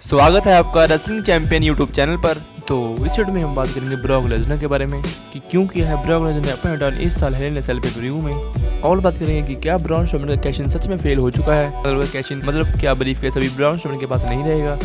स्वागत है आपका रेसलिंग चैंपियन यूट्यूब चैनल पर। तो इस वीडियो में हम बात करेंगे ब्रॉक लेसनर के बारे में कि क्यों किया है ब्रॉक लेसनर ने अपना रिटर्न इस साल हेल इन अ सेल पे रिव्यू में। और बात करेंगे कि क्या ब्रॉन स्ट्रोमैन का कैश इन सच में फेल हो चुका है, कैश इन मतलब क्या ब्रीफ केस अभी ब्रॉन स्ट्रोमैन के पास नहीं रहेगा।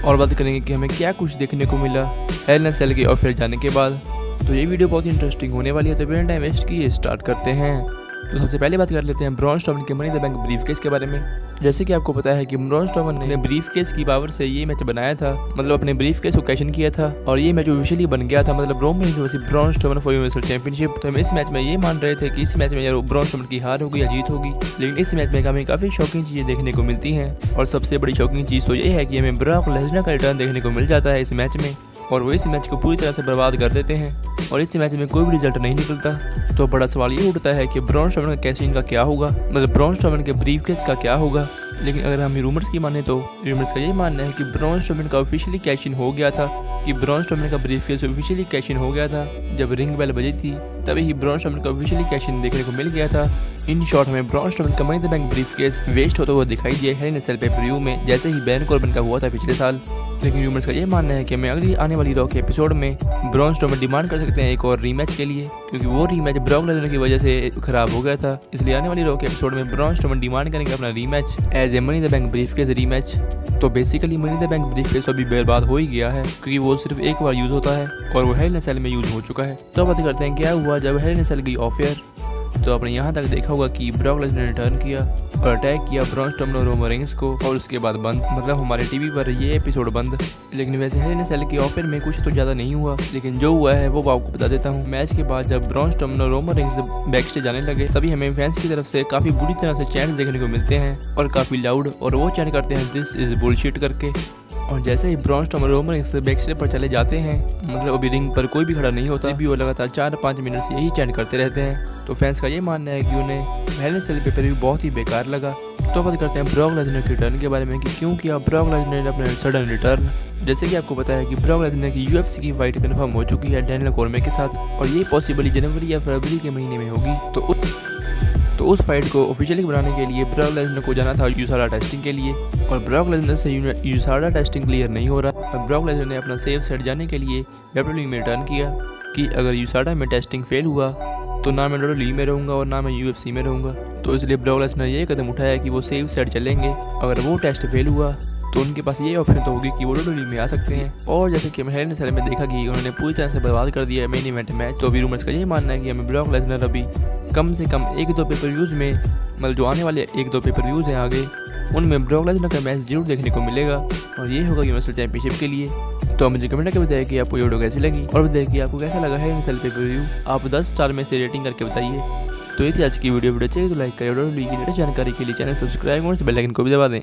और बात करेंगे कि हमें क्या कुछ देखने को मिला हेल इन अ सेल के ऑफर जाने के बाद। तो ये वीडियो बहुत ही इंटरेस्टिंग होने वाली है, तो बिना टाइम वेस्ट किए स्टार्ट करते हैं। तो सबसे पहले बात कर लेते हैं ब्रॉन स्ट्रोमैन के money in the bank brief case के बारे में। जैसे कि आपको पता है कि ब्रॉन स्ट्रोमैन ने ब्रीफ केस की पावर से ये मैच बनाया था, मतलब अपने ब्रीफ केस को कैश इन किया था और ये मैच ऑफिशियली बन गया था, मतलब Roman Reigns versus Braun Strowman for universal championship. तो हम इस मैच में ये मान रहे थे कि इस मैच में यार ब्रॉन स्ट्रोमैन की हार होगी या जीत होगी, लेकिन इस मैच में हमें काफी शॉकिंग चीजें देखने को मिलती हैं। और सबसे बड़ी शॉकिंग चीज तो ये है कि हमें ब्रॉक लेसनर का रिटर्न देखने को मिल जाता है इस मैच में, और वो इस मैच को पूरी तरह से बर्बाद कर देते हैं और इस मैच में कोई भी रिजल्ट नहीं निकलता। तो बड़ा सवाल ये उठता है कि ब्रॉन स्ट्रोमैन का कैश इन का क्या होगा, मतलब ब्रॉन स्ट्रोमैन के ब्रीफ केस का क्या होगा। लेकिन अगर हम रूमर्स की माने तो रूमर्स का ये मानना है कि ब्रॉन स्ट्रोमैन का ऑफिशियली कैश इन हो गया था, कि ब्रॉन स्ट्रोमैन का briefcase officially cash in हो गया था। जब रिंग बेल बजी थी तभी ही ब्रॉन स्ट्रोमैन का ऑफिशियली कैश इन देखने को मिल गया था। इन शॉर्ट में ब्रॉन स्ट्रोमैन का money in the bank brief case waste होता हुआ दिखाई दिया हेल इन अ सेल पे प्रीव्यू में, जैसे ही बैरन कॉर्बिन का हुआ था पिछले साल। लेकिन रूमर्स का ये मानना है कि हमें अगली आने वाली रॉ के एपिसोड में ब्रॉन स्ट्रोमैन डिमांड कर सकते हैं एक और रीमैच के लिए, क्योंकि वो रीमैच ब्रॉक लेसनर की वजह से खराब हो गया था। इसलिए आने वाली रॉ के एपिसोड में ब्रॉन स्ट्रोमैन डिमांड करेंगे अपना rematch as a money in the bank brief case rematch. तो basically money in the bank brief case अभी बर्बाद हो ही गया है, क्योंकि वो सिर्फ एक बार यूज होता है और वो हेल इन अ सेल में यूज हो चुका है। तो बात करते हैं क्या हुआ जब हेल इन अ सेल गई ऑफ एयर। तो आपने यहाँ तक देखा होगा कि ब्रॉक लेसनर ने रिटर्न किया और अटैक किया ब्रॉन स्ट्रोमैन और रोमन रेंज को, और उसके बाद बंद, मतलब हमारे टीवी पर ये एपिसोड बंद। लेकिन वैसे हेल इन अ सेल की ऑफर में कुछ तो ज़्यादा नहीं हुआ, लेकिन जो हुआ है वो आपको बता देता हूँ। मैच के बाद जब ब्रॉन स्ट्रोमैन और रोमन रेंज बैक स्टेज जाने लगे तभी हमें फैंस की तरफ से काफ़ी बुरी तरह से चैंट देखने को मिलते हैं और काफ़ी लाउड, और वो चैंट करते हैं दिस इज बुलशिट करके। और जैसे ही ब्रॉन स्ट्रोमैन रोमन रेंज से बैक स्टेज पर चले जाते हैं, मतलब अभी रिंग पर कोई भी खड़ा नहीं होता, भी वो लगातार 4-5 मिनट से यही चैंट करते रहते हैं। तो फैंस का ये मानना है कि उन्हें हेल इन अ सेल पे बहुत ही बेकार लगा। तो बात करते हैं ब्रॉक लेसनर के रिटर्न के बारे में कि क्यों किया ब्रॉक लेसनर ने अपना सडन रिटर्न। जैसे कि आपको पता है कि ब्रॉक लेसनर की यूएफसी की फाइट कंफर्म हो चुकी है डैनियल कॉर्मिक के साथ, और ये पॉसिबली जनवरी या फरवरी के महीने में होगी। तो उस फाइट को ऑफिशियली बनाने के लिए ब्रॉक लेसनर को जाना था यूसाडा टेस्टिंग के लिए, और ब्रॉक लेसनर से यूसाडा टेस्टिंग क्लियर नहीं हो रहा। और ब्रॉक लेसनर ने अपना सेफ सेट जाने के लिए डब्ल्यूडब्ल्यूई में रिटर्न किया कि अगर यूसाडा में टेस्टिंग फेल हुआ तो ना मैं डब्ल्यूडब्ल्यूई में रहूँगा और ना मैं यूएफसी में रहूँगा। तो इसलिए ब्रॉक लेसनर ये कदम उठाया कि वो सेफ सेट चलेंगे, अगर वो टेस्ट फेल हुआ तो उनके पास ये ऑप्शन तो होगी कि वो डब्ल्यूडब्ल्यूई में आ सकते हैं। और जैसे कि हेल इन अ सेल में देखा कि उन्होंने पूरी तरह से बर्बाद कर दिया मेन इवेंट मैच। तो अभी रूमर्स का ये मानना है कि हमें ब्रॉक लेसनर अभी कम से कम 1-2 पेपर व्यूज़ में, मतलब जो आने वाले 1-2 पेपर व्यूज़ हैं आगे, उनमें ब्रॉक लेसनर का मैच जरूर देखने को मिलेगा, और ये होगा यूनिवर्सल चैंपियनशिप के लिए। तो मुझे कमेंट करके बताइए कि आपको ये वीडियो कैसी लगी, और बताइए कि आपको कैसा लगा है इन सेल पे रिव्यू। आप 10 स्टार में से रेटिंग करके बताइए। तो ये थी आज की वीडियो चाहिए तो लाइक करें, वीडियो की लेटेस्ट जानकारी के लिए चैनल सब्सक्राइब और बेल आइकन को भी दबा दें।